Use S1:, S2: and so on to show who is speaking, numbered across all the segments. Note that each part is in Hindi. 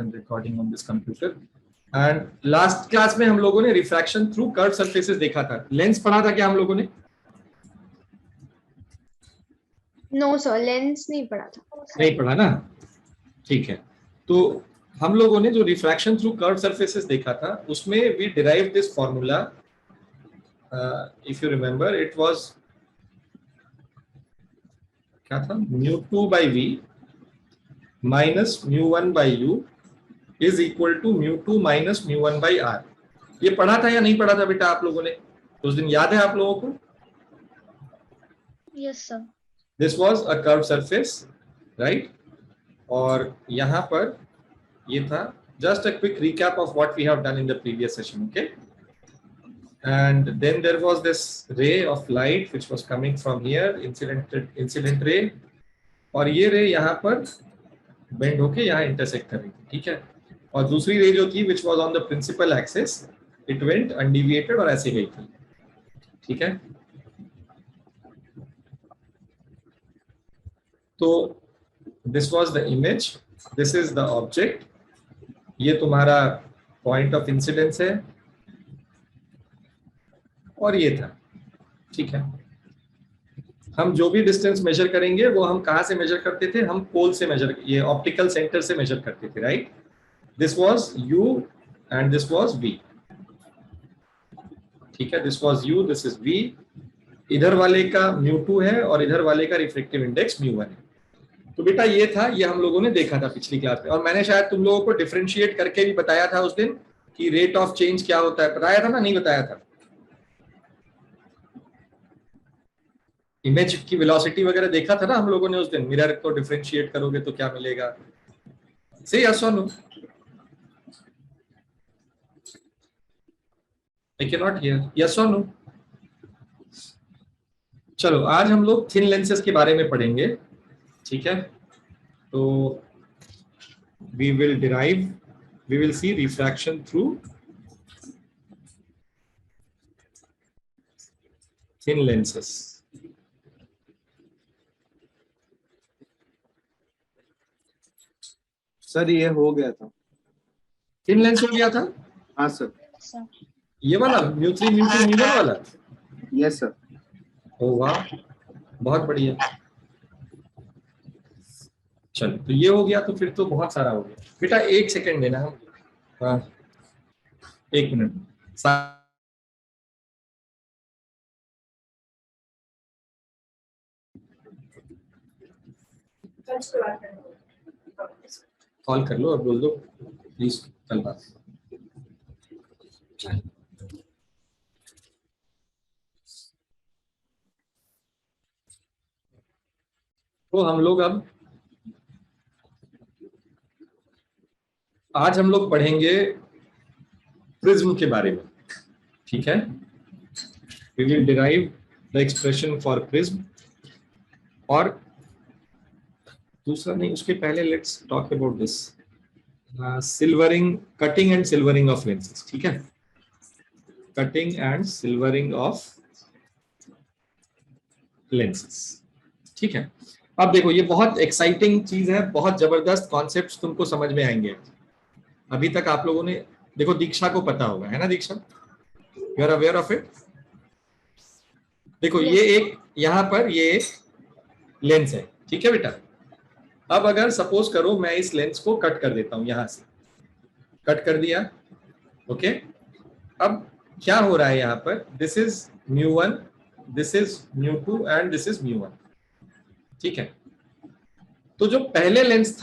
S1: and recording on this computer. And last class में हम लोगों ने रिफ्रैक्शन थ्रू कर्व सरफेसेस देखा था. लेंस पढ़ा था क्या हम लोगों ने?
S2: नो सर, लेंस नहीं पढ़ा था.
S1: नहीं पढ़ा ना, ठीक है. तो हम लोगों ने जो रिफ्रैक्शन थ्रू कर्व सरफेसेस देखा था उसमें we derive this formula. If you remember it was क्या था? μ2 by v minus μ1 by u is equal to μ2 minus μ1 by r. ये पढ़ा था या नहीं पढ़ा था बेटा आप लोगों ने? उस दिन याद है आप लोगों को?
S2: Yes sir.
S1: This was a curved surface, right? और यहाँ पर ये था. Just a quick recap of what we have done in the previous session, okay? And then there was this ray of light which was coming from here, incident ray, और ये रे यहाँ पर बेंड होके यहाँ इंटरसेक्ट कर रही थी, ठीक है. और दूसरी रे जो थी which was on the principal axis, it went undeviated और ऐसे गई थी, ठीक है. तो this was the image, this is the object, ये तुम्हारा पॉइंट ऑफ इंसिडेंस है और ये था, ठीक है. हम जो भी डिस्टेंस मेजर करेंगे वो हम कहाँ से मेजर करते थे? हम पोल से मेजर, ये ऑप्टिकल सेंटर से मेजर करते थे, right. This was u and this was v, ठीक है. This was u, this is v. इधर वाले का μ2 है और इधर वाले का रिफ्रैक्टिव इंडेक्स μ1 है. तो बेटा ये था, ये हम लोगों ने देखा था पिछली क्लास में, और मैंने शायद तुम लोगों को डिफरेंशिएट करके भी बताया था उस दिन कि रेट ऑफ चेंज क्या होता है. बताया था ना, नहीं बताया था? इमेज की वेलोसिटी वगैरह देखा था ना हम लोगों ने उस दिन. मिरर को डिफरेंशिएट करोगे तो क्या मिलेगा? से यस और no? I can not hear. Yes और नो? चलो आज हम लोग थिन लेंसेज के बारे में पढ़ेंगे, ठीक है. तो we will see refraction through thin lenses.
S3: Sir ये हो गया था.
S1: थिन लेंस हो गया था?
S3: हाँ सर.
S1: ये वाला μ3 μ2 μ1 वाला?
S3: Yes sir.
S1: ओ वाह, बहुत बढ़िया. चलो तो ये हो गया, तो फिर तो बहुत सारा हो गया. बेटा एक सेकंड देना. हाँ, एक मिनट. कॉल कर लो और बोल दो प्लीज कल बात. तो हम लोग आज हम लोग पढ़ेंगे प्रिज्म के बारे में, ठीक है. We will derive the expression for prism. और दूसरा नहीं, उसके पहले let's talk about this silvering, cutting and silvering of lenses, ठीक है. Cutting and silvering of lenses, ठीक है. अब देखो ये बहुत एक्साइटिंग चीज है, बहुत जबरदस्त कॉन्सेप्ट्स तुमको समझ में आएंगे. अभी तक आप लोगों ने देखो, दीक्षा को पता होगा, है ना Diksha? You are aware of it. देखो ये एक यहाँ पर ये एक लेंस है, ठीक है बेटा. अब अगर सपोज करो मैं इस लेंस को कट कर देता हूं, यहां से कट कर दिया, ओके. अब क्या हो रहा है यहाँ पर? This is μ1, this is μ2 and this is μ1, ठीक है. तो जो पहले लेंस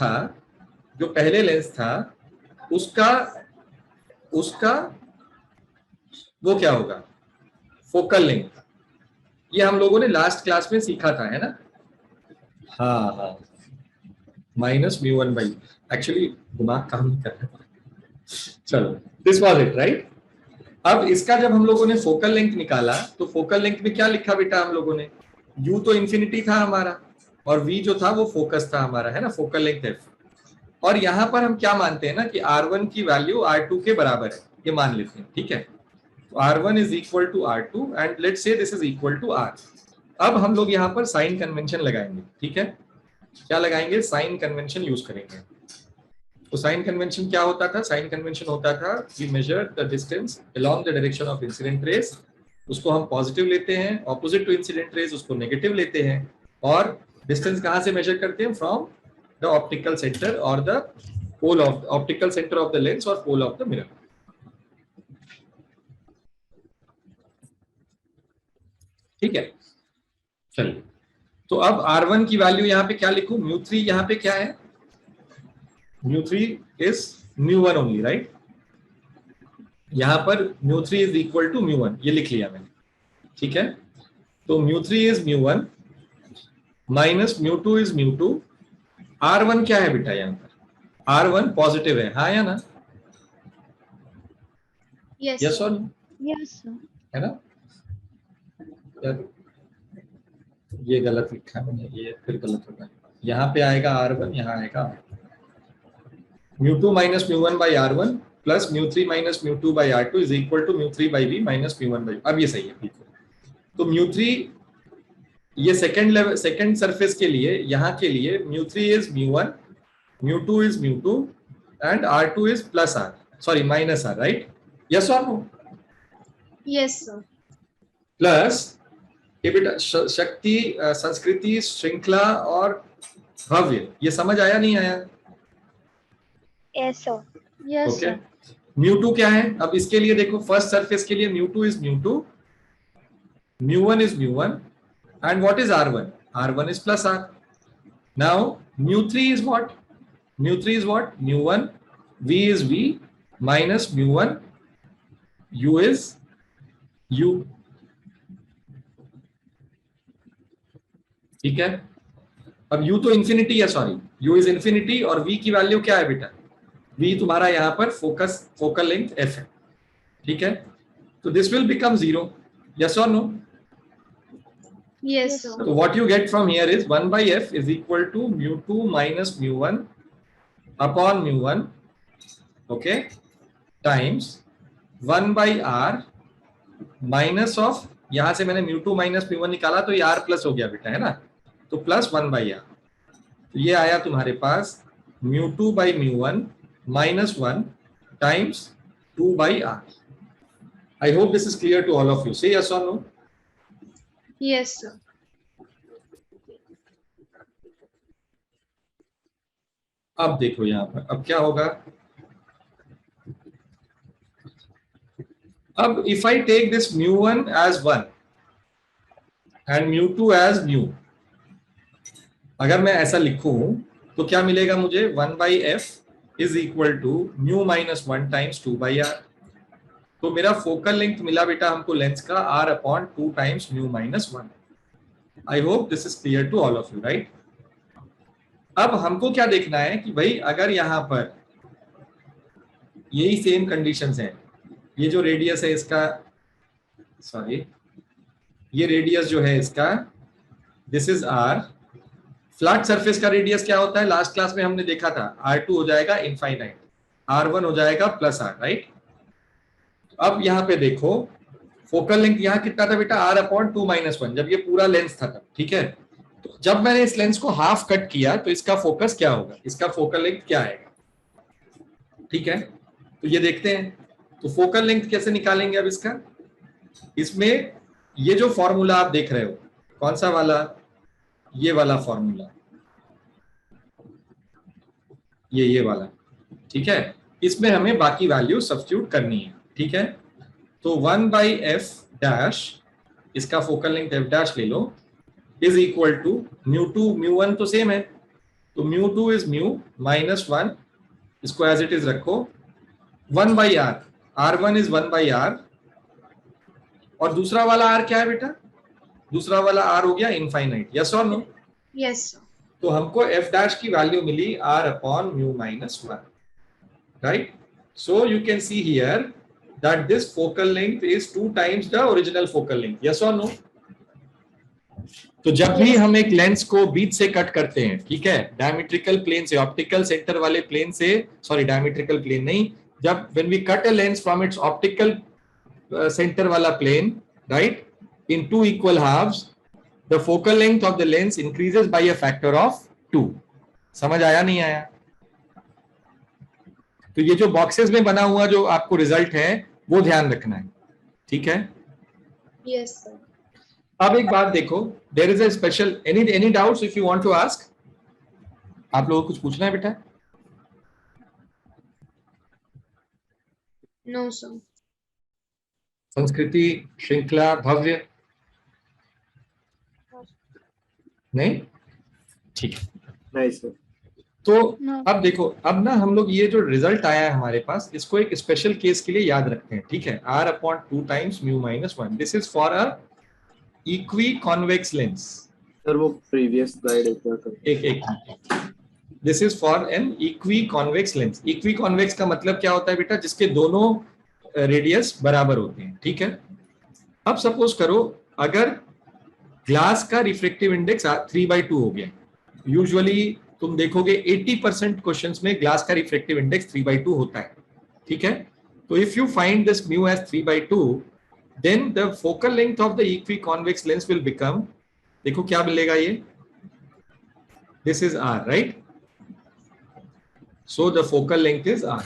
S1: था उसका वो क्या होगा? Focal length. ये हम लोगों ने लास्ट क्लास में सीखा था, है ना? हाँ, माइनस μ1 बाई, एक्चुअली दिमाग काम नहीं कर रहा. चलो, दिस वाज इट, राइट. अब इसका जब हम लोगों ने फोकल लेंथ निकाला तो फोकल लेंथ में क्या लिखा बेटा हम लोगों ने? u तो इंफिनिटी था हमारा और v जो था वो फोकस था हमारा, है ना, फोकल लेंथ f. और यहाँ पर हम क्या मानते हैं ना कि r1 की वैल्यू r2 के बराबर है, ये मान लेते हैं, ठीक है. तो r1 is equal to r2 and let's say this is equal to r. अब हम लोग यहाँ पर साइन कन्वेंशन लगाएंगे, ठीक है. क्या लगाएंगे? साइन कन्वेंशन यूज करेंगे. तो साइन कन्वेंशन क्या होता था? साइन कन्वेंशन होता था we measure the distance along the direction of incident rays, उसको हम पॉजिटिव लेते हैं, ऑपोजिट टू इंसिडेंट रेस उसको नेगेटिव लेते हैं, और डिस्टेंस कहां से मेजर करते हैं? फ्रॉम द ऑप्टिकल सेंटर और the pole of optical centre of the lens और पोल ऑफ द मिरर। ठीक है, चलिए। तो अब R1 की वैल्यू यहाँ पे क्या लिखूं? μ3 यहाँ पे क्या है? μ3 इज μ1 ओनली, राइट? यहां पर μ3 इज इक्वल टू μ1, ये लिख लिया मैंने, ठीक है। तो μ3 इज μ1 माइनस μ2 इज μ2। R1 क्या है बेटा यहाँ पर? R1 पॉजिटिव है, हाँ या ना? यस और नो?
S2: Yes sir.
S1: है ना? यार ये गलत लिखा मैंने, ये फिर गलत होगा। यहाँ पे आएगा R1, यहाँ आएगा μ2 minus μ1 by R1 plus μ3 minus μ2 by R2 is equal to μ3 by V minus μ1 by. अब ये सही है, ठीक है। तो μ3 ये सेकंड लेवल सेकंड सरफेस के लिए, यहाँ के लिए μ3 is μ1, μ2 is μ2 and R2 is plus R, sorry minus R, right? Yes और नो?
S2: Yes sir.
S1: प्लस ये बेटा शक्ति, संस्कृति, श्रृंखला और भव्य, ये समझ आया नहीं आया?
S2: Yes sir. Yes
S1: okay.
S2: Sir.
S1: μ2 क्या है? अब इसके लिए देखो, फर्स्ट सरफेस के लिए μ2 is μ2, μ1 is μ1, and what is R1? R1 is plus R. Now μ3 is what? μ3 is what? μ1, V is V minus μ1, U is U. ठीक है। अब U तो इंफिनिटी है, सॉरी, U इज इंफिनिटी, और V की वैल्यू क्या है बेटा? V तुम्हारा यहाँ पर फोकल लेंथ F है, ठीक है। तो दिस विल बिकम 0, यस और no?
S2: Yes sir.
S1: So what you get from here is 1 by F is equal to μ2 minus μ1 upon μ1, okay, times 1 by R minus of, यहां से मैंने μ2 minus μ1 निकाला तो ये R प्लस हो गया बेटा, है ना? तो प्लस 1 by R, तो ये आया तुम्हारे पास μ2 by μ1 minus 1 times 2 by R. I hope this is clear to all of you. Say yes or no?
S2: Yes sir.
S1: अब देखो यहां पर, अब क्या होगा? अब if I take this μ1 as 1 and μ2 as μ, अगर मैं ऐसा लिखूं तो क्या मिलेगा मुझे? 1 by f is equal to μ minus 1 times 2 by r. तो मेरा फोकल लेंथ मिला बेटा हमको लेंस का r upon 2 times μ minus 1. I hope this is clear to all of you, right? अब हमको क्या देखना है कि भाई अगर यहाँ पर यही सेम कंडीशंस हैं, ये जो रेडियस है इसका, सॉरी, ये रेडियस जो है इसका, this is r, flat surface का रेडियस क्या होता है? लास्ट क्लास में हमने देखा था, R2 हो जाएगा इनफाइनाइट, R1 हो जाएगा प्लस R, राइट? अब यहाँ पे देखो फोकल लेंथ यहाँ कितना था बेटा? R अपॉन 2 माइनस 1, जब ये पूरा लेंस था तब, ठीक है। तो जब मैंने इस लेंस को हाफ कट किया तो इसका फोकस क्या होगा? इसका फोकल लेंथ क्या आएगा? ठीक है, तो ये देखते हैं। तो फोकल लेंथ कैसे निकालेंगे अब इसका? इसमें ये जो फॉर्मूला आप देख रहे हो, कौन सा वाला? ये वाला फॉर्मूला, ये वाला, ठीक है। इसमें हमें बाकी वैल्यू सब्स्टिट्यूट करनी है, ठीक है। तो 1 बाई एफ डैश, इसका फोकल लेंथ एफ डैश ले लो, इज इक्वल टू μ2, μ1 तो सेम है, तो μ2 इज μ माइनस 1, इसको एज इट इज रखो, 1 by R, R1 is 1 by R, और दूसरा वाला R क्या है बेटा? दूसरा वाला R हो गया इनफाइनाइट, यस और नो?
S2: Yes sir.
S1: तो हमको f डैश की वैल्यू मिली R upon μ minus 1, right? So you can see here that this focal length is 2 times the original focal length, yes or no? तो जब भी हम एक लेंस को बीच से कट करते हैं, ठीक है, डायमीट्रिकल प्लेन से, ऑप्टिकल सेंटर वाले प्लेन से, सॉरी डायमीट्रिकल प्लेन नहीं, जब when we cut a lens from its optical center वाला plane, right, in 2 equal halves, the focal length of the lens increases by a factor of 2. समझ आया नहीं आया? तो ये जो बॉक्सेस में बना हुआ जो आपको रिजल्ट है वो ध्यान रखना है, ठीक है।
S2: Yes, sir.
S1: अब एक बात देखो, there is a special, any doubts if you want to ask, आप लोगों को कुछ पूछना है बेटा?
S2: No, sir.
S1: संस्कृति, श्रृंखला, भव्य, नहीं, ठीक है।
S3: नहीं सर।
S1: तो
S2: No.
S1: अब देखो, अब ना हम लोग ये जो रिजल्ट आया है हमारे पास, इसको एक स्पेशल केस के लिए याद रखते हैं, ठीक है। r upon 2 times mu minus 1, this is for a equiconvex lens.
S3: Sir वो प्रीवियस स्लाइड एक बार कर।
S1: एक this is for an equiconvex lens. Equiconvex का मतलब क्या होता है बेटा? जिसके दोनों रेडियस बराबर होते हैं, ठीक है। अब सपोज करो अगर ग्लास का रिफ्रेक्टिव इंडेक्स 3/2 हो गया, यूजुअली तुम देखोगे 80% क्वेश्चंस में ग्लास का रिफ्रेक्टिव इंडेक्स 3/2 होता है, ठीक है। तो if you find this mu as 3/2, then the focal length of the equiconvex lens will become, देखो क्या मिलेगा ये, this is r, right. So the focal length is r।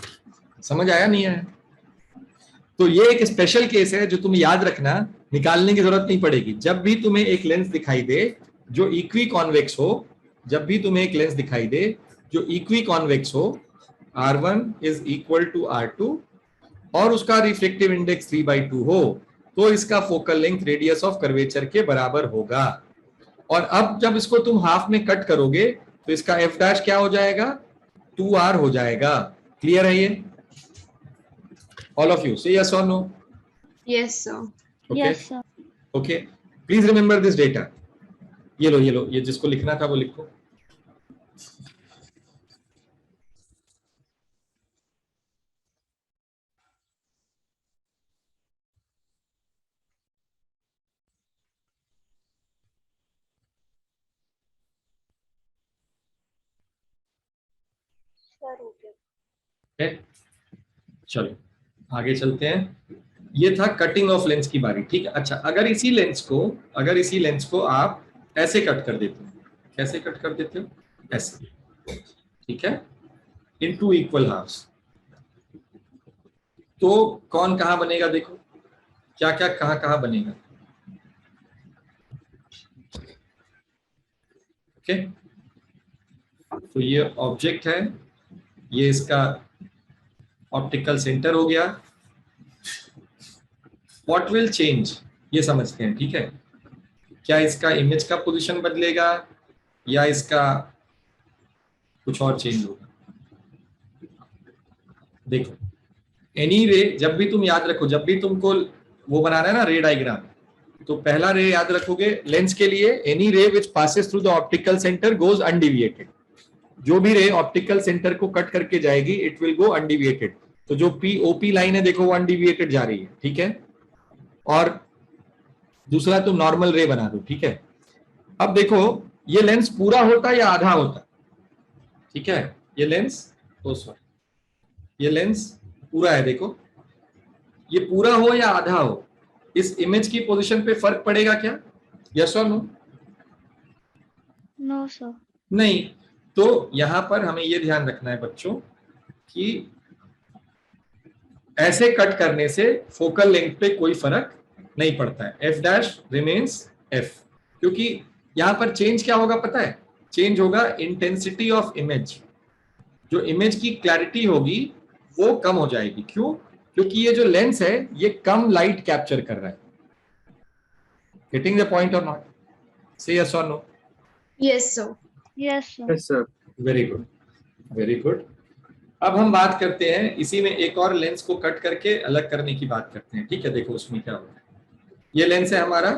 S1: समझ आया नहीं आया? तो ये एक स्पेशल केस है जो तुम याद रखना, निकालने की जरूरत नहीं पड़ेगी। जब भी तुम्हें एक लेंस दिखाई दे जो इक्वी कॉन्वेक्स हो, जब भी तुम्हें एक लेंस दिखाई दे जो इक्वी कॉन्वेक्स हो, r1 is equal to r2 और उसका रिफ्लेक्टिव इंडेक्स 3/2 हो, तो इसका focal length radius of curvature के बराबर होगा। और अब जब इसको तुम हाफ में कट करोगे तो इसका f डैश क्या हो जाएगा? 2r हो जाएगा। क्लियर है ये? All of you say yes or no?
S2: Yes, sir.
S1: Okay.
S2: Yes, sir.
S1: Okay. Please remember this data. ये लो, ये जिसको लिखना था वो लिखो।
S2: Sir, okay.
S1: Okay? चलो आगे चलते हैं। ये था कटिंग ऑफ लेंस की बारी, ठीक है। अच्छा, अगर इसी लेंस को आप ऐसे कट कर देते हो, कैसे कट कर देते हो? ऐसे, ठीक है, इन 2 इक्वल हाफ्स, तो कौन कहां बनेगा? देखो क्या क्या कहां बनेगा। ओके, तो ये ऑब्जेक्ट है, ये इसका ऑप्टिकल सेंटर हो गया। व्हाट विल चेंज, ये समझते हैं, ठीक है। क्या इसका इमेज का पोजीशन बदलेगा या इसका कुछ और चेंज होगा? देखो, एनी रे, जब भी तुम याद रखो, जब भी तुमको वो बनाना है ना रे डायग्राम, तो पहला रे याद रखोगे लेंस के लिए, any ray which passes through the optical centre goes undeviated. जो भी रे ऑप्टिकल सेंटर को कट करके जाएगी इट विल गो अनडिविएटेड। तो जो पीओपी लाइन है देखो वो अनडिविएटेड जा रही है, ठीक है। और दूसरा तुम नॉर्मल रे बना दो, ठीक है। अब देखो ये लेंस पूरा होता या आधा होता, ठीक है। ये लेंस ये लेंस पूरा है, देखो ये पूरा हो या आधा हो, इस इमेज की पोजीशन पे फर्क पड़ेगा क्या? यस और नो?
S2: No, sir.
S1: नहीं। तो यहां पर हमें यह ध्यान रखना है बच्चों कि ऐसे कट करने से फोकल लेंथ पे कोई फर्क नहीं पड़ता है, एफ डैश रिमेन्स एफ। क्योंकि यहां पर चेंज क्या होगा पता है? चेंज होगा इंटेंसिटी ऑफ इमेज। जो इमेज की क्लैरिटी होगी वो कम हो जाएगी। क्यों? क्योंकि ये जो लेंस है ये कम लाइट कैप्चर कर रहा है। Getting the point or not? Say yes और no?
S2: Yes, sir. Yes, sir.
S3: Yes sir.
S1: Very good, very good. अब हम बात करते हैं इसी में एक और लेंस को कट करके अलग करने की बात करते हैं, ठीक है। देखो उसमें क्या होता है, ये लेंस है हमारा,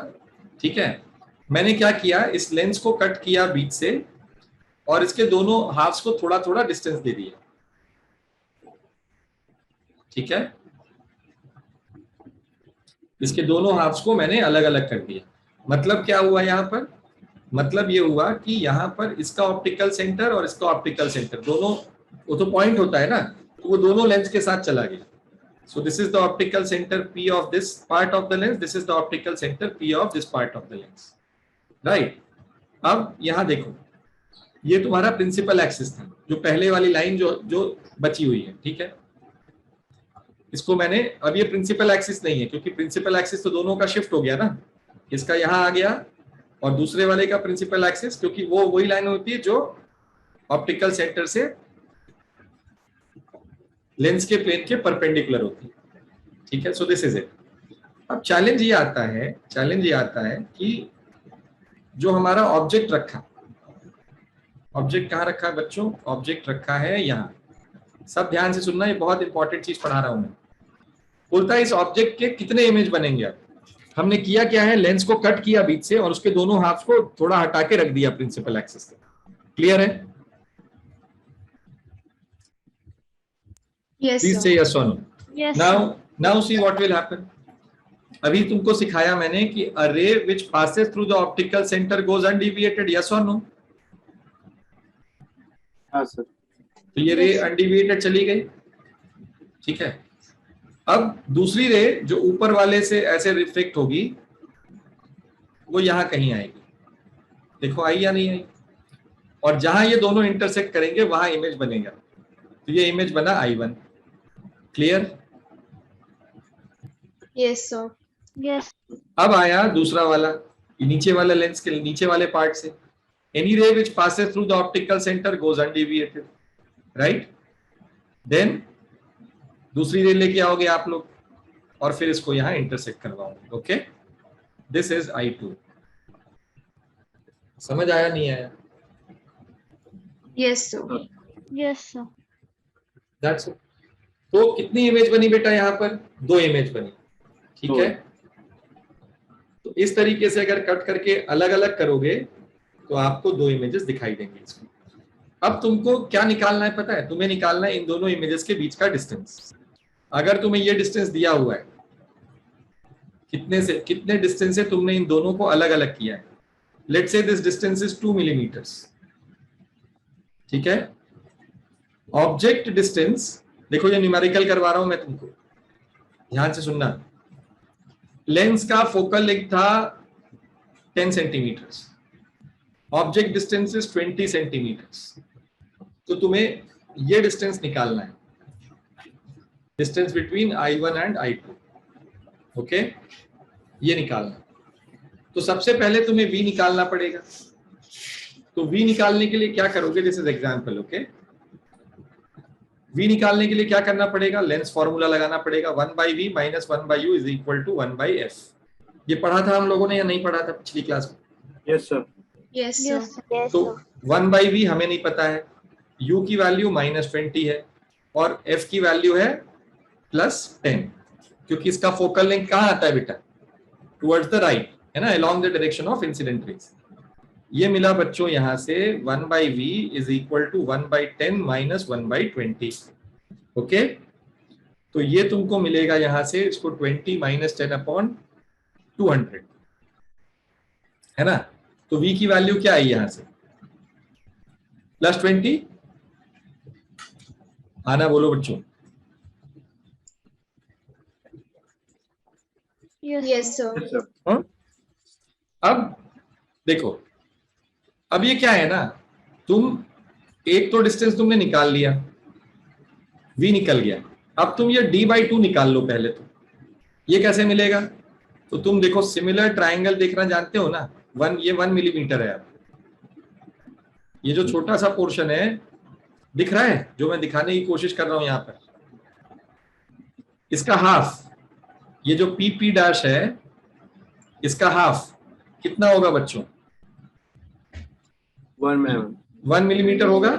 S1: ठीक है। मैंने क्या किया, इस लेंस को कट किया बीच से और इसके दोनों हाफ्स को थोड़ा थोड़ा डिस्टेंस दे दिया, ठीक है। इसके दोनों हाफ्स को मैंने अलग अलग कर दिया। मतलब क्या हुआ यहाँ पर? मतलब ये हुआ कि यहाँ पर इसका ऑप्टिकल सेंटर और इसका ऑप्टिकल सेंटर दोनों, वो तो पॉइंट होता है ना, तो वो दोनों लेंस के साथ चला गया। So this is the optical center P of this part of the lens. This is the optical center P of this part of the lens. Right? अब यहाँ देखो, ये तुम्हारा प्रिंसिपल एक्सिस था, जो पहले वाली लाइन जो बची हुई है, ठीक है। इसको मैंने, अब ये प्रिंसिपल एक्सिस नहीं है क्योंकि प्रिंसिपल एक्सिस तो दोनों का शिफ्ट हो गया ना, इसका यहां आ गया और दूसरे वाले का प्रिंसिपल एक्सिस, क्योंकि वो वही लाइन होती है जो ऑप्टिकल सेंटर से लेंस के प्लेन के परपेंडिकुलर होती है। ठीक है, सो दिस इज इट। अब चैलेंज ये आता है कि जो हमारा ऑब्जेक्ट रखा, ऑब्जेक्ट कहाँ रखा है बच्चों? ऑब्जेक्ट रखा है यहाँ। सब ध्यान से सुनना, ये बहुत इंपॉर्टेंट चीज पढ़ा रहा हूं मैं। बोलता है इस ऑब्जेक्ट के कितने इमेज बनेंगे। अब हमने किया क्या है, लेंस को कट किया बीच से और उसके दोनों हाफ को थोड़ा हटा के रख दिया प्रिंसिपल एक्सिस से। क्लियर है?
S2: Yes,
S1: please
S2: sir.
S1: Say yes और no.
S2: Yes,
S1: now see what will happen. अभी तुमको सिखाया मैंने कि a ray which passes through the optical centre goes undeviated, yes और नो?
S3: हाँ सर।
S1: तो ये रे
S2: Yes, sir.
S1: अनडिविएटेड चली गई। ठीक है, अब दूसरी रे जो ऊपर वाले से ऐसे रिफ्लेक्ट होगी वो यहां कहीं आएगी। देखो आई या नहीं आई? और जहां ये दोनों इंटरसेक्ट करेंगे वहां इमेज बनेगा। तो ये इमेज बना I1। Clear?
S2: Yes, sir.
S4: Yes.
S1: अब आया दूसरा वाला, नीचे वाला लेंस के नीचे वाले पार्ट से। Any ray which passes through the optical centre goes undeviated, right? Then दूसरी रे लेके आओगे आप लोग और फिर इसको यहां इंटरसेक्ट करवाओगे। Okay, this is I2। समझ आया नहीं आया?
S2: Yes, sir.
S4: Yes, sir.
S1: That's it. तो कितनी इमेज बनी बेटा यहाँ पर? 2 इमेज बनी। ठीक
S3: दो।
S1: है, तो इस तरीके से अगर कट करके अलग अलग करोगे तो आपको 2 इमेजेस दिखाई देंगे इसमें। अब तुमको क्या निकालना है पता है? तुम्हें निकालना है इन दोनों इमेजेस के बीच का डिस्टेंस। अगर तुम्हें ये डिस्टेंस दिया हुआ है, कितने डिस्टेंस से तुमने इन दोनों को अलग अलग किया है। Let's say this distance is 2 millimetres. ठीक है, ऑब्जेक्ट डिस्टेंस, देखो ये न्यूमेरिकल करवा रहा हूं मैं तुमको, ध्यान से सुनना। लेंस का फोकल लेंथ था 10 centimetres, object distance is 20 centimetres. तो तुम्हें ये डिस्टेंस निकालना है, distance between I1 and I2। Okay, ये निकालना। तो सबसे पहले तुम्हें V निकालना पड़ेगा। तो V निकालने के लिए क्या करोगे? This is example. Okay, V निकालने के लिए क्या करना पड़ेगा? लेंस फॉर्मूला लगाना पड़ेगा। 1/V minus 1/U is equal to 1/F। ये पढ़ा था हम लोगों ने या नहीं पढ़ा था पिछली क्लास में?
S3: Yes sir.
S2: Yes, sir.
S4: Yes, yes,
S1: तो
S4: sir.
S1: 1/V हमें नहीं पता है, U की वैल्यू -20 है और F की वैल्यू है +10, क्योंकि इसका फोकल लेंथ कहाँ आता है बेटा? टुवर्ड्स द राइट, है ना, along the direction of incident rays. ये मिला बच्चों यहां से 1/V is equal to 1/10 minus 1/20। Okay, तो ये तुमको मिलेगा यहां से, इसको 20 माइनस 10 अपॉन 200, है ना। तो V की वैल्यू क्या आई यहां से? +20। आना बोलो बच्चों।
S4: Yes,
S2: Yes, sir.
S3: Yes sir.
S1: हाँ? अब देखो, अब ये क्या है ना, तुम एक तो डिस्टेंस तुमने निकाल लिया, V निकल गया। अब तुम ये D/2 निकाल लो पहले। तो ये कैसे मिलेगा? तो तुम देखो, सिमिलर ट्राइंगल देखना जानते हो ना, ये 1 मिलीमीटर है। अब ये जो छोटा सा पोर्शन है दिख रहा है, जो मैं दिखाने की कोशिश कर रहा हूं यहां पर, इसका हाफ, ये जो PP डैश है इसका हाफ कितना होगा बच्चों? 1 मिलीमीटर होगा।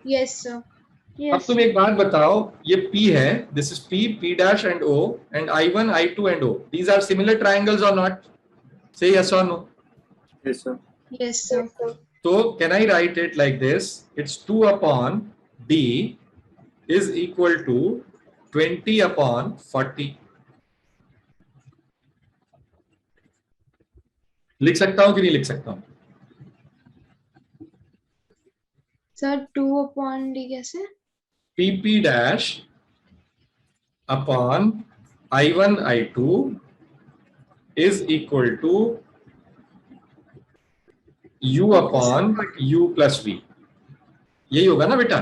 S2: Yes, sir.
S1: अब
S4: yes,
S1: तुम एक बात बताओ, ये P है, this is P dash and O, and I1, I2 and O, these are similar triangles और नॉट? से यस और no?
S3: Yes sir.
S2: Yes, sir.
S1: तो can I write it like this? It's 2 upon D is equal to 20 upon 40। लिख सकता हूं कि नहीं लिख सकता हूं?
S2: Sir, 2 upon D कैसे?
S1: PP dash upon I1, I2 is equal to U upon U plus V। यही होगा ना बेटा?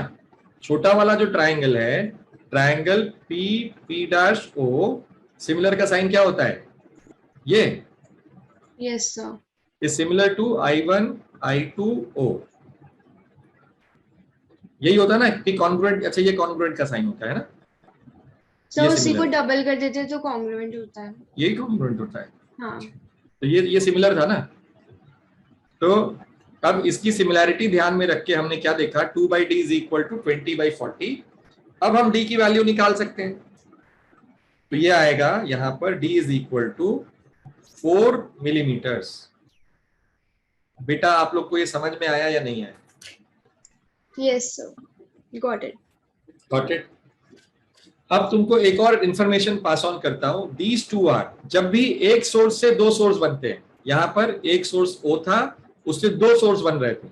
S1: छोटा वाला जो ट्राइंगल है triangle P P dash O, similar का साइन क्या होता है? ये
S2: Yes, sir.
S1: Is similar to I1 I2 O, यही होता है ना कि कॉन्ग्रुएंट। अच्छा, ये कॉन्ग्रुएंट का साइन होता है ना,
S2: सर
S1: ये
S2: उसी को
S1: similar।
S2: डबल कर देते तो कॉन्ग्रुएंट होता है।
S1: यही कॉन्ग्रुएंट होता है।
S2: हाँ।
S1: तो ये सिमिलर था ना। तो अब इसकी सिमिलैरिटी ध्यान में रख के हमने क्या देखा, 2/d इज इक्वल टू 20/40। अब हम d की वैल्यू निकाल सकते हैं। तो ये आएगा यहां पर d is equal to 4 millimetres. बेटा आप लोग को ये समझ में आया या नहीं आया?
S2: Yes, sir. Got it.
S1: Got it. अब तुमको एक और इंफॉर्मेशन पास ऑन करता हूं। दीज टू आर, जब भी एक सोर्स से दो सोर्स बनते हैं, यहां पर एक सोर्स O था, उससे दो सोर्स बन रहे थे।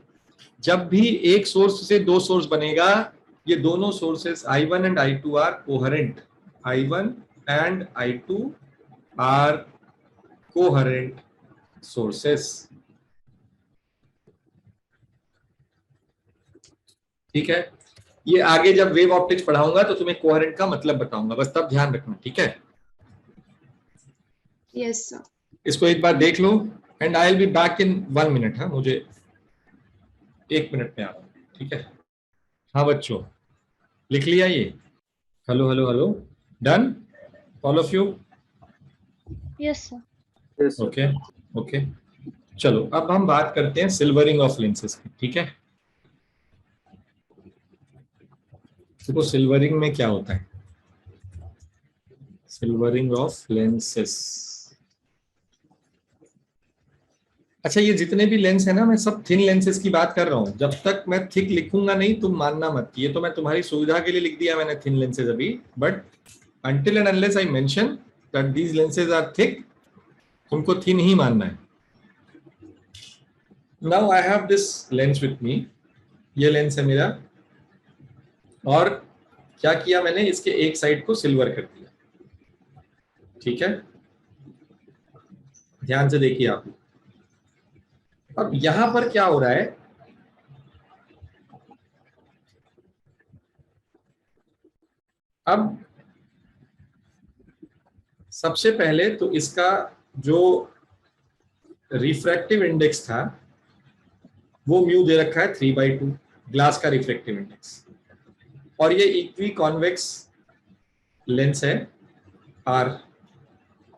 S1: जब भी एक सोर्स से दो सोर्स बनेगा, ये दोनों sources I1 and I2 are coherent. I1 and I2 are coherent sources. ठीक है, ये आगे जब वेव ऑप्टिक्स पढ़ाऊंगा तो तुम्हें कोहेरेंट का मतलब बताऊंगा, बस तब ध्यान रखना। ठीक है,
S2: Yes, sir.
S1: इसको एक बार देख लो and I will be back in 1 minute. हाँ, मुझे 1 मिनट में आ रहा हूँ। ठीक है, हाँ बच्चों, लिख लिया ये? Hello hello hello, done all of you?
S4: Yes, sir.
S3: Yes, sir.
S1: Okay okay, चलो अब हम बात करते हैं सिल्वरिंग ऑफ लेंसेज की। ठीक है, देखो सिल्वरिंग में क्या होता है। सिल्वरिंग ऑफ लेंसेस, अच्छा ये जितने भी लेंस है ना, मैं सब थिन लेंसेज की बात कर रहा हूं। जब तक मैं थिक लिखूंगा नहीं तुम मानना मत, ये तो मैं तुम्हारी सुविधा के लिए लिख दिया मैंने थिन लेंसेज अभी, but until and unless I mention that these lenses are thick, तुमको थिन ही मानना है। Now I have this lens with me, ये लेंस है मेरा, और क्या किया मैंने, इसके एक साइड को सिल्वर कर दिया। ठीक है, ध्यान से देखिए आप। अब यहां पर क्या हो रहा है, अब सबसे पहले तो इसका जो रिफ्रैक्टिव इंडेक्स था वो म्यू दे रखा है 3/2, ग्लास का रिफ्रैक्टिव इंडेक्स, और ये इक्वी कॉन्वेक्स लेंस है R,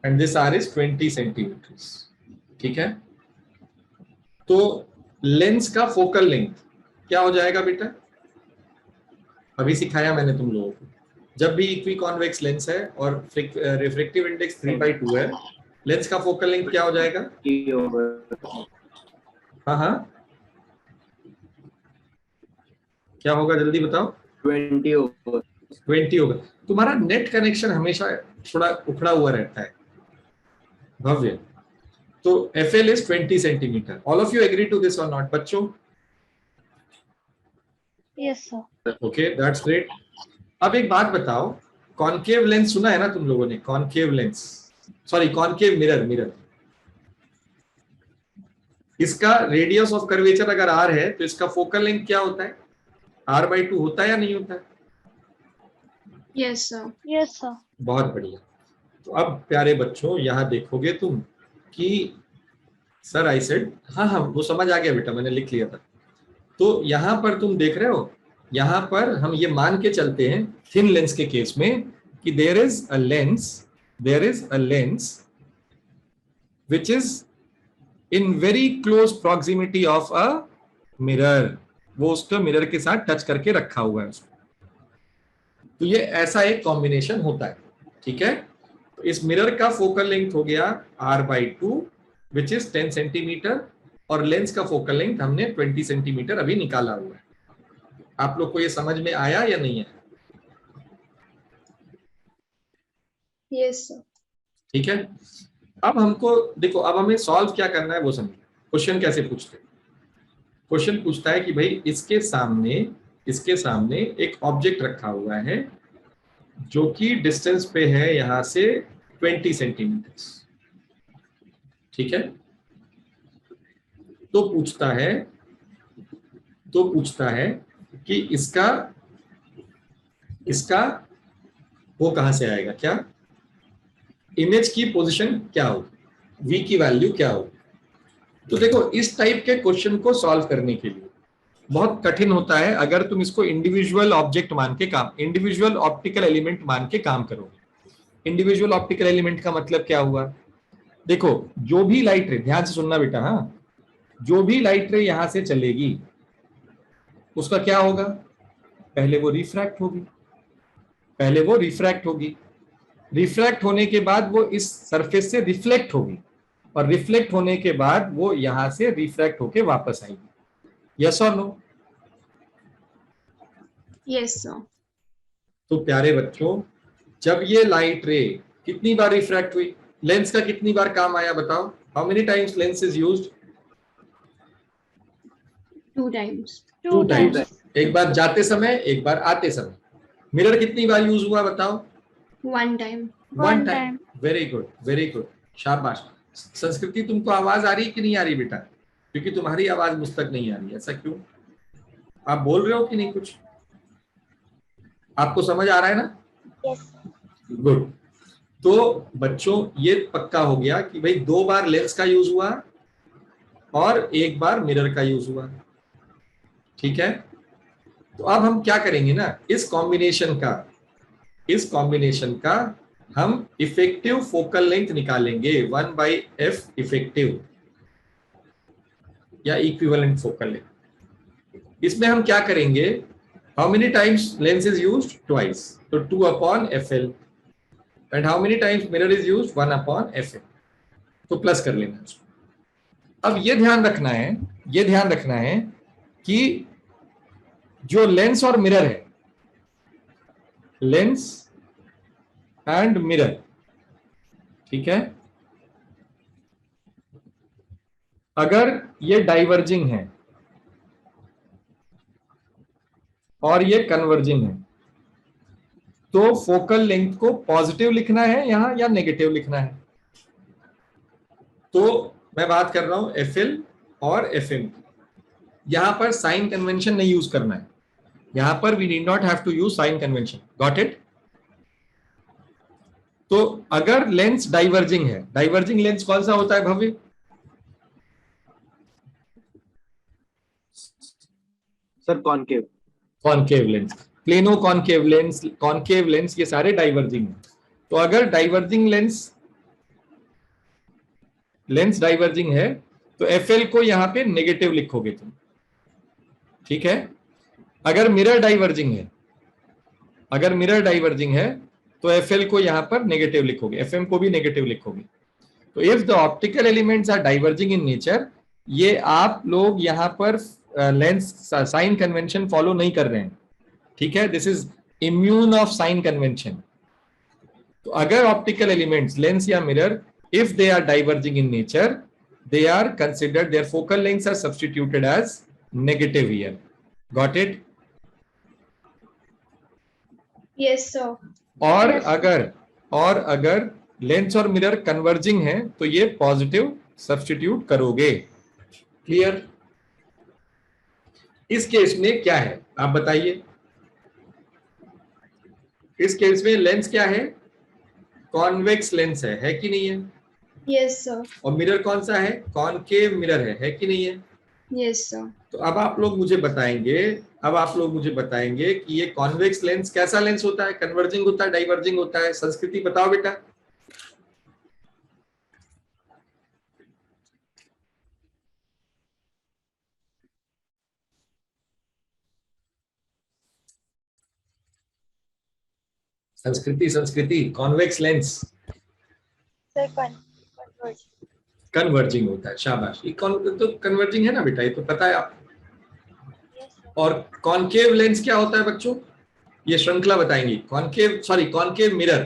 S1: and this R is 20 centimetres. ठीक है, तो लेंस का फोकल लेंथ क्या हो जाएगा बेटा? अभी सिखाया मैंने तुम लोगों को, जब भी इक्वी कॉन्वेक्स लेंस है और रिफ्रैक्टिव इंडेक्स 3/2 है, लेंस का फोकल लेंथ क्या हो जाएगा? हाँ हाँ, क्या होगा जल्दी बताओ?
S3: 20 over.
S1: 20 होगा। तुम्हारा नेट कनेक्शन हमेशा थोड़ा उखड़ा हुआ रहता है भव्य। तो FL is 20 centimetre. All of you agree to this और नॉट बच्चों?
S4: Yes, sir.
S1: Okay, that's great. अब एक बात बताओ, कॉनकेव लेंस सुना है ना तुम लोगों ने? Concave lens, sorry concave mirror, mirror, इसका रेडियस ऑफ कर्वेचर अगर R है तो इसका फोकल लेंथ क्या होता है? R/2 होता है या नहीं होता है?
S2: Yes, sir.
S4: Yes, sir.
S1: बहुत बढ़िया। तो अब प्यारे बच्चों यहां देखोगे तुम कि सर आई सेड, हाँ हाँ वो समझ आ गया बेटा, मैंने लिख लिया था। तो यहां पर तुम देख रहे हो, यहां पर हम ये मान के चलते हैं थिन लेंस के केस में कि there is a lens which is in very close proximity of a mirror, वो उसको मिरर के साथ टच करके रखा हुआ है उसको। तो ये ऐसा एक कॉम्बिनेशन होता है। ठीक है, तो इस मिरर का फोकल लेंथ हो गया R/2 विच इज 10 सेंटीमीटर, और लेंस का फोकल लेंथ हमने 20 सेंटीमीटर अभी निकाला हुआ है। आप लोग को ये समझ में आया या नहीं है?
S2: Yes, sir.
S1: ठीक है, अब हमको देखो, अब हमें सॉल्व क्या करना है वो समझो। क्वेश्चन कैसे पूछते हैं? क्वेश्चन पूछता है कि भाई इसके सामने एक ऑब्जेक्ट रखा हुआ है जो कि डिस्टेंस पे है यहां से 20 सेंटीमीटर। ठीक है, तो पूछता है कि इसका वो कहां से आएगा? क्या इमेज की पोजीशन क्या होगी, v की वैल्यू क्या होगी? तो देखो, इस टाइप के क्वेश्चन को सॉल्व करने के लिए बहुत कठिन होता है अगर तुम इसको इंडिविजुअल ऑब्जेक्ट मान के काम, इंडिविजुअल ऑप्टिकल एलिमेंट मान के काम करोगे। इंडिविजुअल ऑप्टिकल एलिमेंट का मतलब क्या हुआ? देखो, जो भी लाइट रे, ध्यान से सुनना बेटा, हाँ, जो भी लाइट रे यहां से चलेगी उसका क्या होगा? पहले वो रिफ्रैक्ट होगी, पहले वो रिफ्रैक्ट होगी, रिफ्रैक्ट होने के बाद वो इस सरफेस से रिफ्लेक्ट होगी, और रिफ्लेक्ट होने के बाद वो यहां से रिफ्रैक्ट होके वापस आएगी। यस और नो?
S2: Yes, sir.
S1: तो प्यारे बच्चों, जब ये लाइट रे कितनी बार रिफ्रैक्ट हुई, लेंस का कितनी बार काम आया बताओ? How many times lens is used?
S2: 2 times.
S1: Two
S4: Two
S1: times.
S4: times.
S1: एक बार जाते समय, एक बार आते समय। मिरर कितनी बार यूज हुआ बताओ?
S2: 1 time.
S1: One
S4: One
S1: time.
S4: time.
S1: Very good, very good, शाबाश। संस्कृति, तुमको आवाज आ रही कि नहीं आ रही बेटा? क्योंकि तुम्हारी आवाज मुझ तक नहीं आ रही, ऐसा क्यों? आप बोल रहे हो कि नहीं? कुछ आपको समझ आ रहा है ना?
S4: Yes.
S1: गुड। तो बच्चों, ये पक्का हो गया कि भाई 2 बार लेंस का यूज हुआ और 1 बार मिरर का यूज हुआ। ठीक है, तो अब हम क्या करेंगे ना, इस कॉम्बिनेशन का हम इफेक्टिव फोकल लेंथ निकालेंगे, 1/f इफेक्टिव या इक्विवेलेंट फोकल लेंथ। इसमें हम क्या करेंगे? How many times lens is used? Twice, तो 2/fl। And how many times mirror is used? 1/fl। तो प्लस कर लेना उसको। अब ये ध्यान रखना है कि जो लेंस और मिरर है, लेंस एंड मिरर, ठीक है, अगर ये डाइवर्जिंग है और ये कन्वर्जिंग है, तो फोकल लेंथ को पॉजिटिव लिखना है यहां या नेगेटिव लिखना है? तो मैं बात कर रहा हूं एफएल और एफएम की। यहां पर साइन कन्वेंशन नहीं यूज करना है, यहां पर we need not have to use sign convention. Got it? तो अगर लेंस डाइवर्जिंग है, डाइवर्जिंग लेंस कौन सा होता है Bhavya?
S3: Sir concave.
S1: Concave lens, plano concave lens, ये सारे डाइवर्जिंग है। तो अगर डाइवर्जिंग लेंस डाइवर्जिंग है तो एफएल को यहां पे नेगेटिव लिखोगे तुम, ठीक है। अगर मिरर डाइवर्जिंग है तो एफएल को यहां पर नेगेटिव लिखोगे, एफएम को भी नेगेटिव लिखोगे। तो if the optical elements are diverging in nature, ये आप लोग यहां पर लेंस साइन कन्वेंशन फॉलो नहीं कर रहे हैं, ठीक है। This is immune of sine convention. तो अगर ऑप्टिकल एलिमेंट्स, लेंस या mirror, if they are diverging in nature, they are considered, their focal lengths are substituted as negative here. Got it?
S2: Yes, sir.
S1: और
S4: Yes.
S1: अगर लेंस और मिरर कन्वर्जिंग है तो ये पॉजिटिव सब्स्टिट्यूट करोगे। क्लियर? इस केस में क्या है आप बताइए? इस केस में लेंस क्या है? कॉन्वेक्स लेंस है कि नहीं है?
S2: Yes, sir.
S1: और मिरर कौन सा है? कॉनकेव मिरर है कि नहीं है?
S2: Yes, sir.
S1: तो अब आप लोग मुझे बताएंगे कि ये कॉन्वेक्स लेंस कैसा लेंस होता है? कन्वर्जिंग होता है, डाइवर्जिंग होता है? संस्कृति बताओ बेटा। संस्कृति कॉन्वेक्स लेंस कन्वर्जिंग होता है। शाबाश, ये तो कन्वर्जिंग है ना बेटा, ये तो पता है आपको। और कॉनकेव लेंस क्या होता है बच्चों? ये श्रृंखला बताएंगी। कॉनकेव मिरर,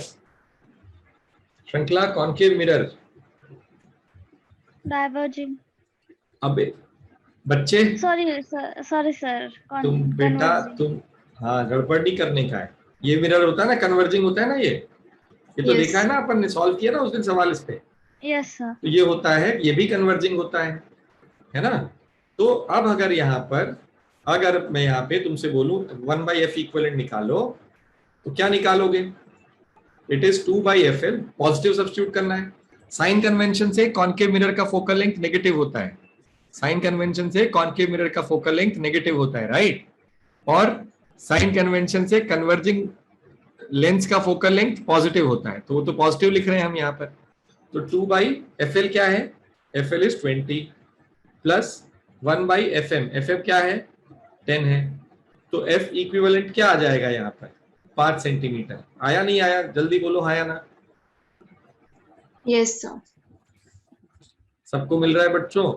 S1: श्रृंखला कॉनकेव मिरर।
S4: Diverging.
S1: अब बच्चे,
S4: Sorry, sir.
S1: तुम बेटा
S4: Converging.
S1: तुम, हाँ, गड़बड़ नहीं करने का है। ये मिरर होता है ना, कन्वर्जिंग होता है ना, ये तो
S2: Yes.
S1: देखा है ना अपन ने, सॉल्व किया ना उस दिन सवाल इस पे।
S4: Yes, sir.
S1: तो ये होता है, ये भी कन्वर्जिंग होता है ना। तो अब अगर मैं यहाँ पे तुमसे बोलूं 1/f इक्विवेलेंट निकालो, तो क्या निकालोगे? It is 2/FL, positive substitute करना है। साइन कन्वेंशन से कॉनकेव मिरर का फोकल लेंथ नेगेटिव होता है, साइन कन्वेंशन से कॉनकेव मिरर का फोकल लेंथ नेगेटिव होता है, राइट। और साइन कन्वेंशन से कन्वर्जिंग लेंस का फोकल लेंथ पॉजिटिव होता है, तो वो तो पॉजिटिव लिख रहे हैं हम यहाँ पर। तो 2/FL क्या है, FL is 20 plus 1/FM, FM क्या है 10 है, तो F इक्विवेलेंट क्या आ जाएगा यहाँ पर 5 सेंटीमीटर। आया नहीं आया, जल्दी बोलो हाँ या ना।
S2: Yes, sir.
S1: सबको मिल रहा है बच्चों?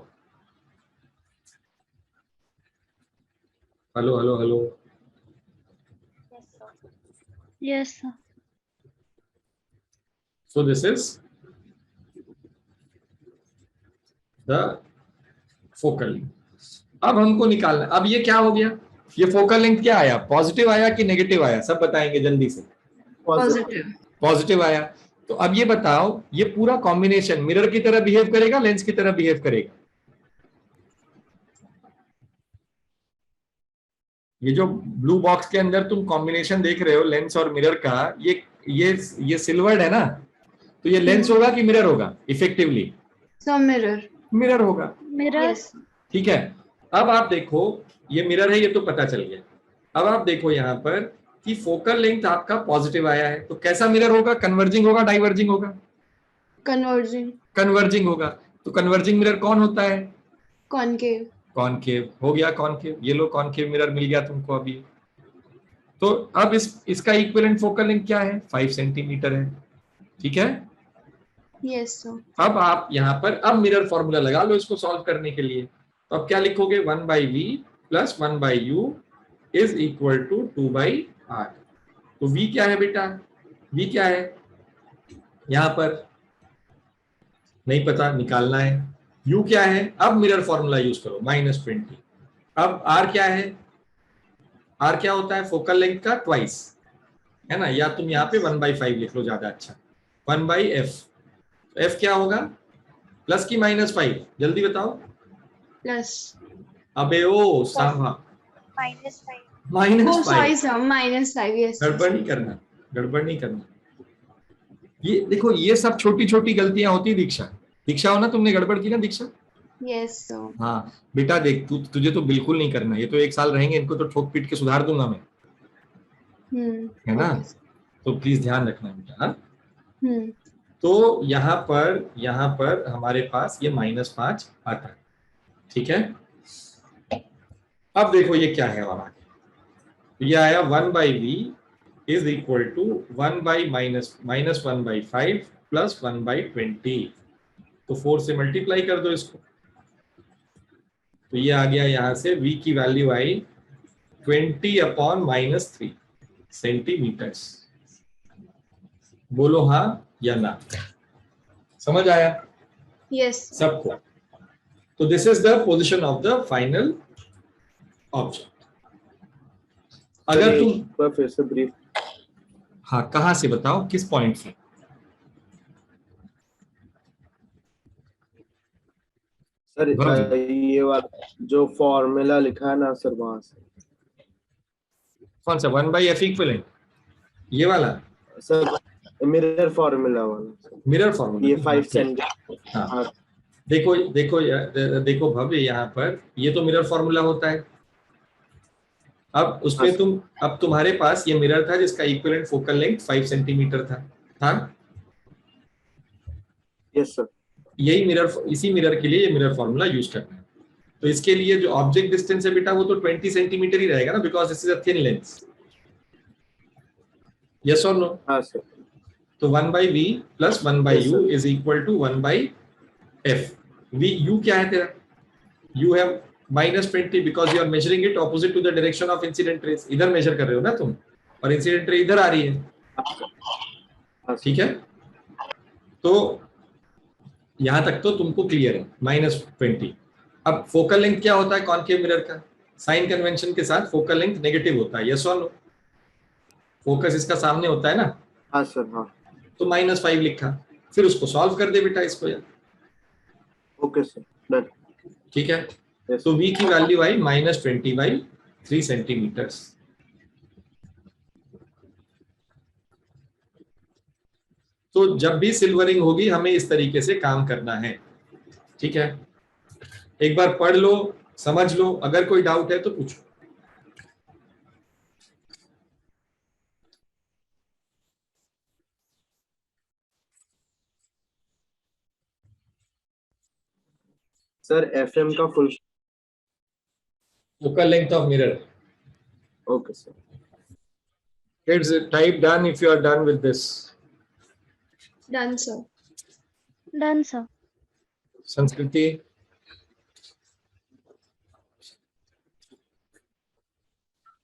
S1: Hello hello hello.
S4: Yes, sir.
S1: So this is the focal length. अब हमको निकालना, अब ये क्या हो गया, ये फोकल लेंथ क्या आया, पॉजिटिव आया कि नेगेटिव आया, सब बताएंगे जल्दी से।
S2: Positive.
S1: पॉजिटिव आया। तो अब ये बताओ, ये पूरा कॉम्बिनेशन मिरर की तरह बिहेव करेगा, लेंस की तरह बिहेव करेगा? ये जो ब्लू बॉक्स के अंदर तुम कॉम्बिनेशन देख रहे हो लेंस और मिरर का, ये सिल्वर्ड है ना, तो ये लेंस होगा कि मिरर होगा इफेक्टिवली?
S2: So mirror.
S1: मिरर होगा,
S4: Mirror.
S2: Yes.
S1: ठीक है। अब आप देखो, ये मिरर है, ये तो पता चल गया। अब आप देखो यहाँ पर कि फोकल लेंथ आपका पॉजिटिव आया है, तो कैसा मिरर होगा, कन्वर्जिंग होगा डाइवर्जिंग होगा?
S2: Converging.
S1: कन्वर्जिंग होगा। तो कन्वर्जिंग मिरर कौन होता है?
S2: Concave.
S1: कॉनकेव हो गया, कॉनकेव। ये लो कॉनकेव मिरर मिल गया तुमको अभी। तो अब इसका इक्विवेलेंट फोकल लेंथ क्या है, 5 सेंटीमीटर है, ठीक है।
S2: Yes, sir.
S1: अब आप यहाँ पर अब मिरर फॉर्मूला लगा लो इसको सॉल्व करने के लिए। तो अब क्या लिखोगे, 1/V plus 1/U is equal to 2/R। तो V क्या है बेटा, V क्या है यहाँ पर नहीं पता, निकालना है। U क्या है, अब मिरर फॉर्मूला यूज करो, -20। अब R क्या है, R क्या होता है, फोकल लेंथ का ट्वाइस है ना, या तुम यहाँ पे 1/5 लिख लो, ज्यादा अच्छा, 1/F। F क्या होगा, प्लस की -5, जल्दी बताओ।
S2: Plus.
S1: अबे ओ Sambha,
S4: -5.
S2: Oh, sorry,
S1: -5।
S2: sir. -5. Yes.
S1: गड़बड़ नहीं करना, गड़बड़ नहीं करना। ये देखो, ये सब छोटी छोटी गलतियां होती है दीक्षा। दीक्षा हो ना, तुमने गड़बड़ की ना दीक्षा?
S2: Yes, sir.
S1: हाँ बेटा देख, तुझे तो बिल्कुल नहीं करना, ये तो 1 साल रहेंगे, इनको तो ठोक पीट के सुधार दूंगा मैं, है ना।
S2: Okay, sir.
S1: तो प्लीज ध्यान रखना बेटा, हाँ।
S2: Hmm.
S1: तो यहाँ पर हमारे पास ये -5 आता है, ठीक है। अब देखो ये क्या है, और आगे तो ये आया 1/V is equal to 1/-1/5 plus 1/20। तो 4 से मल्टीप्लाई कर दो इसको, तो ये आ गया, यहाँ से V की वैल्यू आई 20/-3 सेंटीमीटर्स। बोलो हाँ या ना, समझ आया
S2: Yes. sir.
S1: सबको? तो this is the position of the final object. अगर तुम,
S3: एक बार फिर से ब्रीफ।
S1: हाँ कहाँ से बताओ, किस पॉइंट से?
S3: सर ये वाला जो फॉर्मूला लिखा है ना सर, वहां से।
S1: कौन सा 1/F इक्विवेलेंट, ये वाला
S3: सर मिरर फॉर्मूला वाला,
S1: मिरर फॉर्मूला,
S3: ये 5 सेंटीमीटर।
S1: हाँ देखो देखो देखो भव्य, यहाँ पर ये तो मिरर फॉर्मूला होता है। अब उसमें अब तुम्हारे पास ये मिरर था जिसका इक्विवेलेंट फोकल लेंथ 5 सेंटीमीटर था।
S3: Yes sir.
S1: यही मिरर, इसी मिरर के लिए ये मिरर फॉर्मूला यूज करना है। तो इसके लिए जो ऑब्जेक्ट डिस्टेंस है बेटा, वो तो 20 सेंटीमीटर ही रहेगा ना, because this is a thin lens. Yes और नो?
S3: हाँ सर।
S1: तो 1/V plus 1/U
S3: sir.
S1: Is equal to 1/F। U क्या है तेरा? U है -20 because you are measuring it opposite to the direction of incident rays. इधर मेजर कर रहे हो ना तुम, और इंसिडेंट रे इधर आ रही है, ठीक है। तो यहां तक तो तुमको क्लियर है, -20। अब फोकल लेंथ क्या होता है कॉनकेव मिरर का? साइन कन्वेंशन के साथ फोकल लेंथ नेगेटिव होता है, यस और नो? फोकस इसका सामने होता है ना।
S3: हाँ सर। हाँ
S1: तो -5 लिखा, फिर उसको सॉल्व कर दे बेटा इसको यार।
S3: Okay sir, done.
S1: ठीक है,
S3: Yes.
S1: तो V की वैल्यू आई -20/3 सेंटीमीटर्स। तो जब भी सिल्वरिंग होगी हमें इस तरीके से काम करना है, ठीक है। एक बार पढ़ लो, समझ लो, अगर कोई डाउट है तो पूछो।
S3: सर एफएम का full.
S1: Focal length of mirror.
S3: Okay sir.
S1: It's type done if you are done with this.
S2: Done, sir.
S4: Done, sir.
S1: संस्कृति।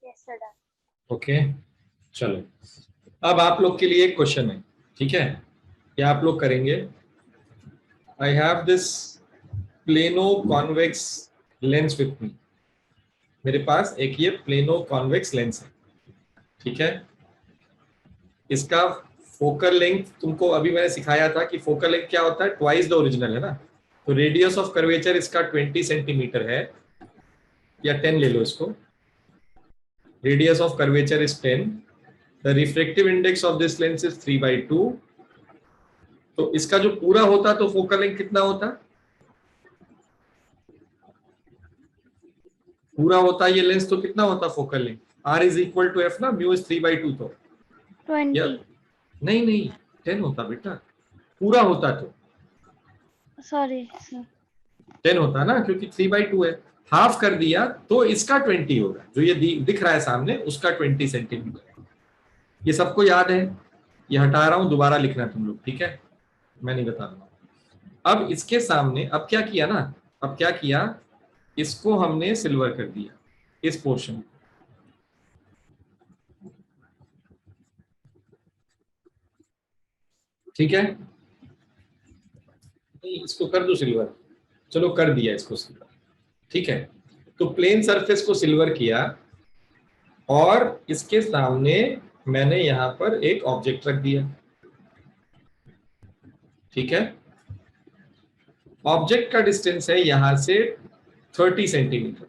S4: Yes, sir. Done.
S1: ओके, चलो अब आप लोग के लिए एक क्वेश्चन है, ठीक है। क्या आप लोग करेंगे? I have this plano convex lens with me. मेरे पास एक ये प्लेनो कॉन्वेक्स लेंस है, ठीक है। इसका फोकल लेंथ तुमको अभी मैंने सिखाया था कि फोकल लेंथ क्या होता है, ट्वाइस द ओरिजिनल, है ना। तो रेडियस ऑफ कर्वेचर इसका 20 सेंटीमीटर है, या 10 ले लो इसको। Radius of curvature is 10। The refractive index of this lens is 3/2। तो इसका जो पूरा होता तो फोकल लेंथ कितना होता? पूरा होता ये लेंस तो कितना होता focal length? R is equal to F ना, म्यू इज 3/2। तो
S4: 20.
S1: नहीं नहीं 10 होता बेटा, पूरा होता तो
S4: Sorry, sir.
S1: 10 होता ना, क्योंकि 3/2 है। हाफ कर दिया तो इसका 20 होगा, जो ये दिख रहा है सामने उसका 20 सेंटीमीटर। ये सबको याद है? ये हटा रहा हूं, दोबारा लिखना तुम लोग, ठीक है। मैं नहीं बता रहा। अब इसके सामने अब क्या किया ना, अब क्या किया, इसको हमने सिल्वर कर दिया, इस पोर्शन। ठीक है, इसको कर दो सिल्वर। चलो कर दिया इसको सिल्वर, ठीक है। तो प्लेन सरफेस को सिल्वर किया और इसके सामने मैंने यहां पर एक ऑब्जेक्ट रख दिया, ठीक है। ऑब्जेक्ट का डिस्टेंस है यहां से 30 सेंटीमीटर।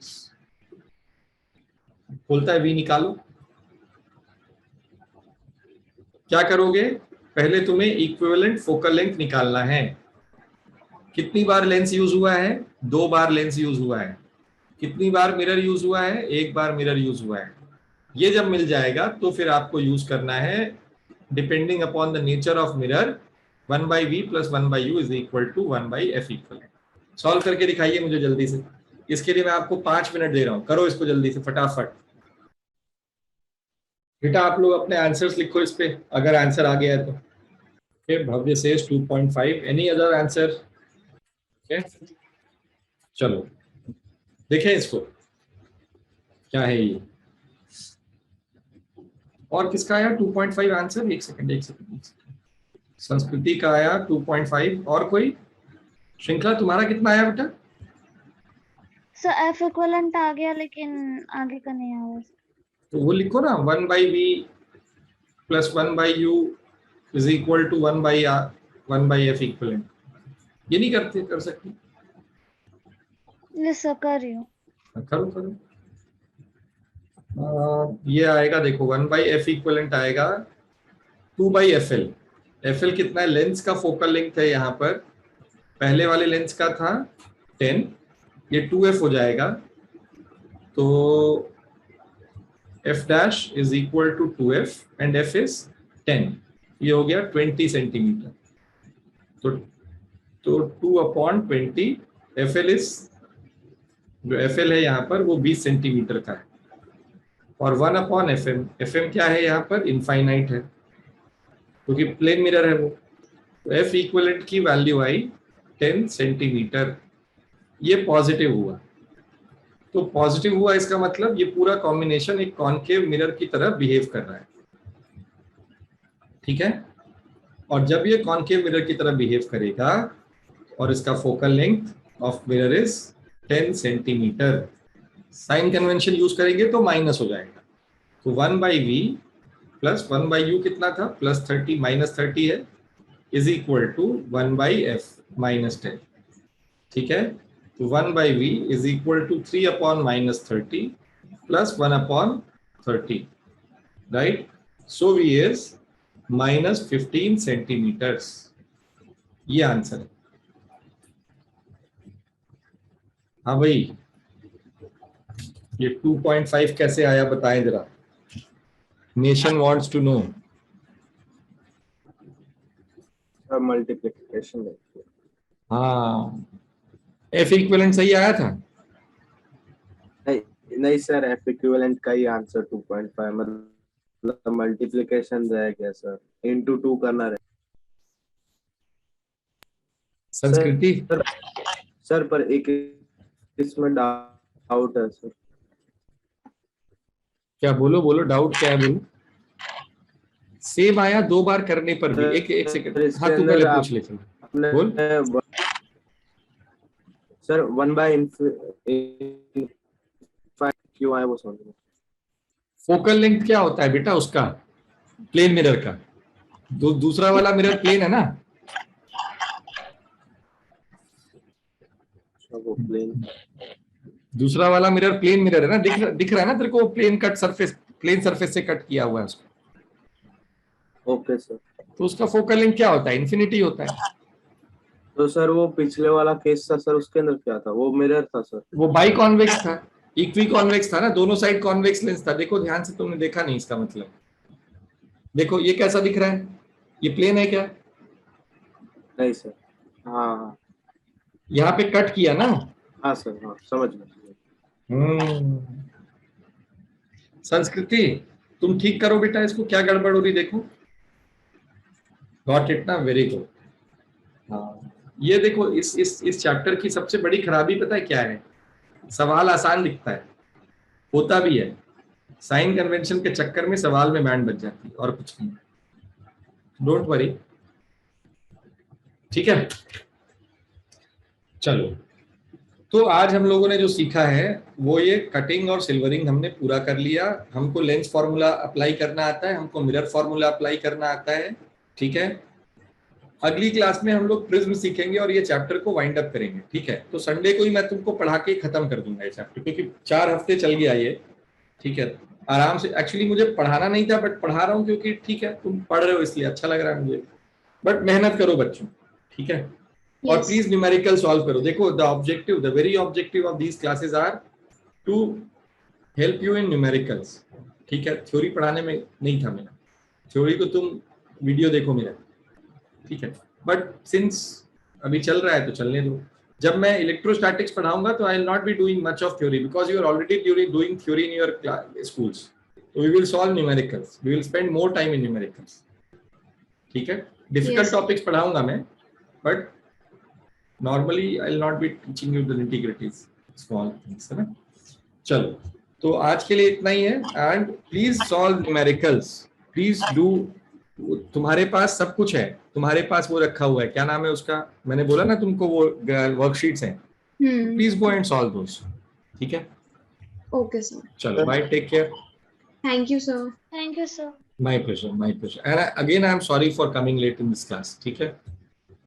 S1: बोलता है वी निकालो। क्या करोगे? पहले तुम्हें इक्विवेलेंट फोकल लेंथ निकालना है। कितनी बार लेंस यूज हुआ है? 2 बार लेंस यूज हुआ है। कितनी बार मिरर यूज हुआ है? 1 बार मिरर यूज हुआ है। ये जब मिल जाएगा तो फिर आपको यूज करना है, depending upon the nature of mirror, 1/v + 1/u is equal to 1/f equal. Solve करके दिखाइए मुझे जल्दी से। इसके लिए मैं आपको 5 मिनट दे रहा हूं, करो इसको जल्दी से फटाफट। बेटा आप लोग अपने आंसर्स लिखो इस पे, अगर आंसर आ गया है तो। Okay, Bhavya says 2.5। Any other answer? Okay, चलो देखें इसको क्या है ये। और किसका आया 2.5 आंसर? एक सेकंड। संस्कृति का आया 2.5। और कोई? श्रृंखला तुम्हारा कितना आया बेटा?
S4: सर F इक्विवेलेंट आ गया लेकिन आगे का नहीं आ रहा।
S1: तो वो लिखो ना, 1/v + 1/u is equal to 1/f equivalent. ये नहीं कर सकती?
S4: यस सर, कर रही हूँ।
S1: करो। ये आएगा देखो, 1/f इक्विवेलेंट आएगा 2/fl। fl कितना है? लेंस का फोकल लेंथ है यहाँ पर, पहले वाले लेंस का था 10, ये 2f हो जाएगा। तो f dash is equal to 2f and f is 10। ये हो गया 20 सेंटीमीटर। तो 2/20 fl इज, जो fl है यहाँ पर वो 20 सेंटीमीटर का है। और 1/fm, fm क्या है यहाँ पर? इनफाइनाइट है, क्योंकि प्लेन मिरर है वो। तो f इक्विवेलेंट की वैल्यू आई 10 सेंटीमीटर। ये पॉजिटिव हुआ। तो पॉजिटिव हुआ इसका मतलब ये पूरा कॉम्बिनेशन एक कॉनकेव मिरर की तरह बिहेव कर रहा है, ठीक है। और जब ये कॉनकेव मिरर की तरह बिहेव करेगा और इसका focal length of mirror is 10 centimetre, sign convention use करेंगे तो माइनस हो जाएगा। तो 1/v + 1/u कितना था? +30 - 30 है, इज इक्वल टू 1/f -10, ठीक है। तो 1/v is equal to 3/-30 + 1/30, right. So v is minus 15 centimetres, ये आंसर है। हाँ भाई, ये 2.5 कैसे आया बताएं जरा, nation wants to know.
S3: Multiplication.
S1: हाँ, एफ इक्विवेलेंट सही आया था।
S3: नहीं नहीं सर, एफ इक्विवेलेंट का ही आंसर 2.5, मतलब मल्टीप्लिकेशन रह गया सर, इनटू 2 करना रहे।
S1: संस्कृति
S3: सर पर एक इसमें डाउट है सर।
S1: क्या? बोलो बोलो, डाउट क्या है बोलो। सेम आया 2 बार करने पर भी। एक सेकंड, हाँ तू पहले पूछ ले, चल बोल।
S3: सर 1/5 क्यों आया वो समझ नहीं।
S1: फोकल लेंथ क्या होता है बेटा उसका, प्लेन मिरर का। दूसरा वाला मिरर प्लेन है ना,
S3: वो प्लेन,
S1: दूसरा वाला मिरर प्लेन मिरर है ना, दिख रहा है ना तेरे को, plane cut surface, plane surface से कट किया हुआ है उसको।
S3: Okay sir.
S1: तो उसका फोकल लेंथ क्या होता है? इन्फिनिटी होता है।
S3: तो सर वो पिछले वाला केस था सर, उसके अंदर क्या था? वो मिरर था सर।
S1: वो बाई कॉन्वेक्स था, इक्वी कॉन्वेक्स था ना, दोनों साइड कॉन्वेक्स लेंस था। देखो ध्यान से, तुमने देखा नहीं इसका मतलब। देखो ये कैसा दिख रहा है, ये प्लेन है क्या?
S3: नहीं सर। हाँ हाँ
S1: यहाँ पे कट किया ना।
S3: हाँ सर, हाँ समझ गया।
S1: संस्कृति तुम ठीक करो बेटा इसको, क्या गड़बड़ हो रही देखो। गॉट इट ना, वेरी गुड। हाँ, ये देखो इस चैप्टर की सबसे बड़ी खराबी पता है क्या है? सवाल आसान दिखता है, होता भी है, साइन कन्वेंशन के चक्कर में सवाल में बैंड बज जाती है, और कुछ नहीं। डोंट वरी, ठीक है। चलो, तो आज हम लोगों ने जो सीखा है वो ये कटिंग और सिल्वरिंग हमने पूरा कर लिया। हमको लेंस फॉर्मूला अप्लाई करना आता है, हमको मिरर फॉर्मूला अप्लाई करना आता है, ठीक है। अगली क्लास में हम लोग प्रिज्म सीखेंगे और ये चैप्टर को वाइंड अप करेंगे, ठीक है। तो संडे को ही मैं तुमको पढ़ा के खत्म कर दूंगा ये चैप्टर, क्योंकि 4 हफ्ते चल गया ये, ठीक है। आराम से, एक्चुअली मुझे पढ़ाना नहीं था बट पढ़ा रहा हूँ, क्योंकि ठीक है तुम पढ़ रहे हो इसलिए अच्छा लग रहा है मुझे। बट मेहनत करो बच्चों, ठीक है। और
S2: Yes.
S1: प्लीज न्यूमेरिकल सॉल्व करो। देखो the very objective of these classes are to help you in numericals, ठीक है। थ्योरी पढ़ाने में नहीं था मेरा, थ्योरी को तुम वीडियो देखो मेरा, ठीक है। बट सिंस अभी चल रहा है तो चलने दो। जब मैं इलेक्ट्रोस्टैटिक्स पढ़ाऊंगा तो I will not be doing much of theory, because you are already doing theory in your schools. तो we will solve numericals, we will spend more time in numericals, ठीक है। Difficult
S2: Yes.
S1: टॉपिक्स पढ़ाऊंगा मैं, but normally I'll not be teaching you the nitty-gritties, small things, है ना। चलो, तो आज के लिए इतना ही है। And please solve numericals, please do. तुम्हारे पास सब कुछ है, तुम्हारे पास वो रखा हुआ है, क्या नाम है उसका, मैंने बोला ना तुमको, वो वर्कशीट्स हैं। Please go and solve those, ठीक है।
S2: Okay, sir.
S1: चलो bye, take care.
S2: Thank you, sir.
S4: Thank you, sir.
S1: My pleasure, my pleasure. And again I am sorry for coming late in this class, ठीक है।